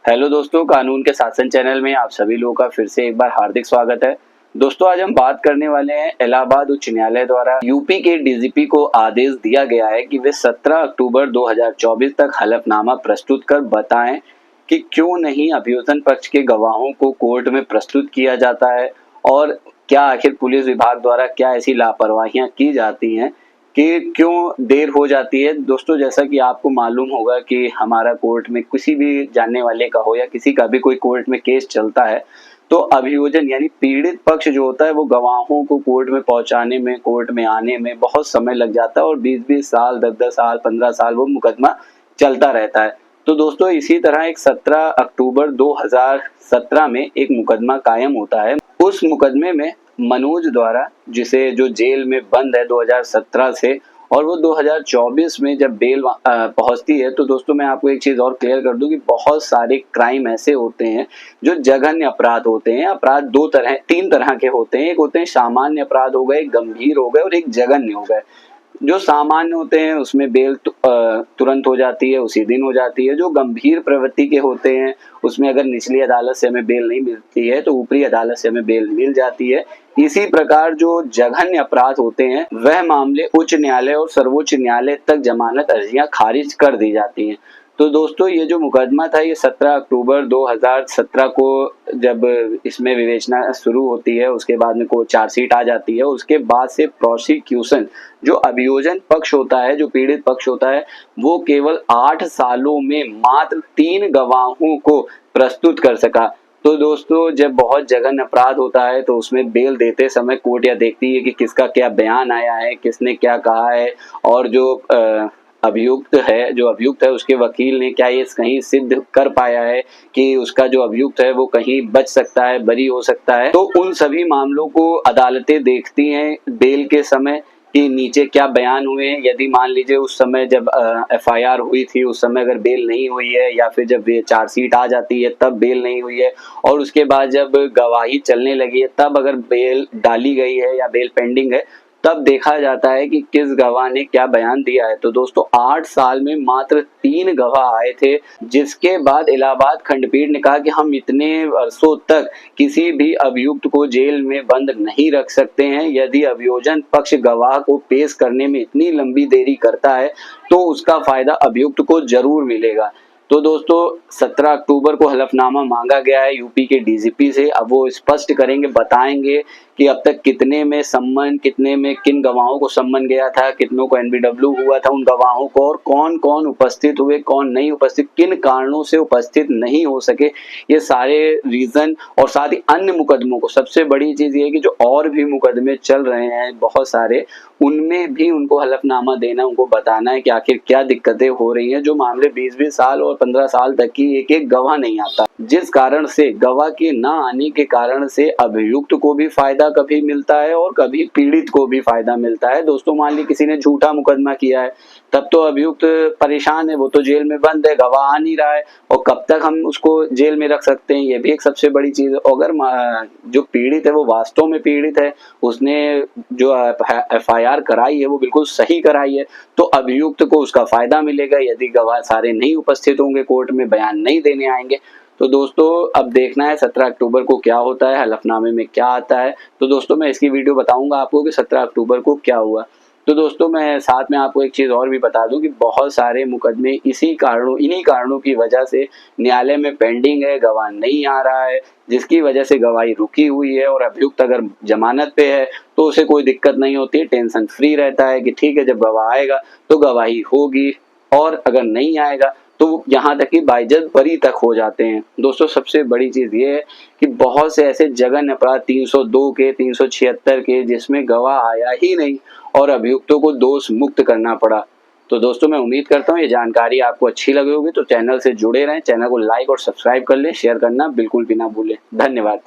Hello दोस्तों, कानून के शासन चैनल में आप सभी लोगों का फिर से एक बार हार्दिक स्वागत है। दोस्तों, आज हम बात करने वाले हैं इलाहाबाद उच्च न्यायालय द्वारा यूपी के डीजीपी को आदेश दिया गया है कि वे 17 अक्टूबर 2024 तक हलफनामा प्रस्तुत कर बताएं कि क्यों नहीं अभियोजन पक्ष के गवाहों को कोर्ट में प्रस्तुत किया जाता है और क्या आखिर पुलिस विभाग द्वारा क्या ऐसी लापरवाहियां की जाती हैं कि क्यों देर हो जाती है। दोस्तों, जैसा कि आपको मालूम होगा कि हमारा कोर्ट में किसी भी जानने वाले का हो या किसी का भी कोई कोर्ट में केस चलता है तो अभियोजन यानी पीड़ित पक्ष जो होता है वो गवाहों को कोर्ट में पहुंचाने में, कोर्ट में आने में बहुत समय लग जाता है और 20-20 साल, 10-10 साल, 15 साल वो मुकदमा चलता रहता है। तो दोस्तों, इसी तरह एक 17 अक्टूबर 2017 में एक मुकदमा कायम होता है। उस मुकदमे में मनोज द्वारा, जिसे जो जेल में बंद है 2017 से, और वो 2024 में जब बेल पहुंचती है, तो दोस्तों मैं आपको एक चीज और क्लियर कर दूं कि बहुत सारे क्राइम ऐसे होते हैं जो जघन्य अपराध होते हैं। अपराध तीन तरह के होते हैं। एक होते हैं सामान्य अपराध हो गए, गंभीर हो गए और एक जघन्य हो गए। जो सामान्य होते हैं उसमें बेल तुरंत हो जाती है, उसी दिन हो जाती है। जो गंभीर प्रवृत्ति के होते हैं उसमें अगर निचली अदालत से हमें बेल नहीं मिलती है तो ऊपरी अदालत से हमें बेल मिल जाती है। इसी प्रकार जो जघन्य अपराध होते हैं वह मामले उच्च न्यायालय और सर्वोच्च न्यायालय तक जमानत अर्जियां खारिज कर दी जाती हैं। तो दोस्तों, ये जो मुकदमा था ये 17 अक्टूबर 2017 को जब इसमें विवेचना शुरू होती है, उसके बाद में कोई चार्जशीट आ जाती है, उसके बाद से प्रोसिक्यूशन जो अभियोजन पक्ष होता है, जो पीड़ित पक्ष होता है, वो केवल 8 सालों में मात्र 3 गवाहों को प्रस्तुत कर सका। तो दोस्तों, जब बहुत जघन्य अपराध होता है तो उसमें बेल देते समय कोर्ट यह देखती है कि किसका क्या बयान आया है, किसने क्या कहा है, और जो अभियुक्त है उसके वकील ने क्या ये कहीं सिद्ध कर पाया है कि उसका जो अभियुक्त है वो कहीं बच सकता है, बरी हो सकता है। तो उन सभी मामलों को अदालतें देखती हैं बेल के समय कि नीचे क्या बयान हुए हैं। यदि मान लीजिए उस समय जब एफआईआर हुई थी उस समय अगर बेल नहीं हुई है, या फिर जब चार्जशीट आ जाती है तब बेल नहीं हुई है, और उसके बाद जब गवाही चलने लगी है तब अगर बेल डाली गई है या बेल पेंडिंग है, तब देखा जाता है कि किस गवाह ने क्या बयान दिया है। तो दोस्तों, 8 साल में मात्र 3 गवाह आए थे, जिसके बाद इलाहाबाद खंडपीठ ने कहा कि हम इतने वर्षों तक किसी भी अभियुक्त को जेल में बंद नहीं रख सकते हैं। यदि अभियोजन पक्ष गवाह को पेश करने में इतनी लंबी देरी करता है तो उसका फायदा अभियुक्त को जरूर मिलेगा। तो दोस्तों, 17 अक्टूबर को हलफनामा मांगा गया है यूपी के डीजीपी से। अब वो स्पष्ट करेंगे, बताएंगे कि अब तक कितने में सम्मन, कितने में किन गवाहों को सम्मन गया था, कितनों को एनबीडब्ल्यू हुआ था उन गवाहों को, और कौन कौन उपस्थित हुए, कौन नहीं उपस्थित, किन कारणों से उपस्थित नहीं हो सके, ये सारे रीजन। और साथ ही अन्य मुकदमों को, सबसे बड़ी चीज ये है कि जो और भी मुकदमे चल रहे हैं बहुत सारे, उनमें भी उनको हलफनामा देना, उनको बताना है कि आखिर क्या दिक्कतें हो रही हैं। जो मामले 20-20 साल और 15 साल तक की एक एक गवाह नहीं आता, जिस कारण से गवाह के ना आने के कारण से अभियुक्त को भी फायदा कभी मिलता है और कभी पीड़ित को भी फायदा मिलता है। दोस्तों, मान ली किसी ने झूठा मुकदमा किया है, तब तो अभियुक्त परेशान है, वो तो जेल में बंद है, गवाह आ नहीं रहा है, और कब तक हम उसको जेल में रख सकते हैं, ये भी एक सबसे बड़ी चीज है। अगर जो पीड़ित है वो वास्तव में पीड़ित है, उसने जो एफआईआर कराई है वो बिल्कुल सही कराई है, तो अभियुक्त को उसका फायदा मिलेगा। यदि गवाह सारे नहीं उपस्थित होंगे, कोर्ट में बयान नहीं देने आएंगे, तो दोस्तों अब देखना है 17 अक्टूबर को क्या होता है, हलफनामे में क्या आता है। तो दोस्तों, मैं इसकी वीडियो बताऊंगा आपको कि 17 अक्टूबर को क्या हुआ। तो दोस्तों, मैं साथ में आपको एक चीज और भी बता दूं कि बहुत सारे मुकदमे इन्हीं कारणों की वजह से न्यायालय में पेंडिंग है, गवाह नहीं आ रहा है, जिसकी वजह से गवाही रुकी हुई है। और अभियुक्त अगर जमानत पे है तो उसे कोई दिक्कत नहीं होती, टेंशन फ्री रहता है कि ठीक है, जब गवाह आएगा तो गवाही होगी, और अगर नहीं आएगा तो यहाँ तक कि बाइज्जत बरी तक हो जाते हैं। दोस्तों, सबसे बड़ी चीज ये है कि बहुत से ऐसे जघन्य अपराध 302 के, 376 के, जिसमें गवाह आया ही नहीं और अभियुक्तों को दोष मुक्त करना पड़ा। तो दोस्तों, मैं उम्मीद करता हूँ ये जानकारी आपको अच्छी लगी होगी, तो चैनल से जुड़े रहें, चैनल को लाइक और सब्सक्राइब कर लें, शेयर करना बिल्कुल भी ना भूलें। धन्यवाद।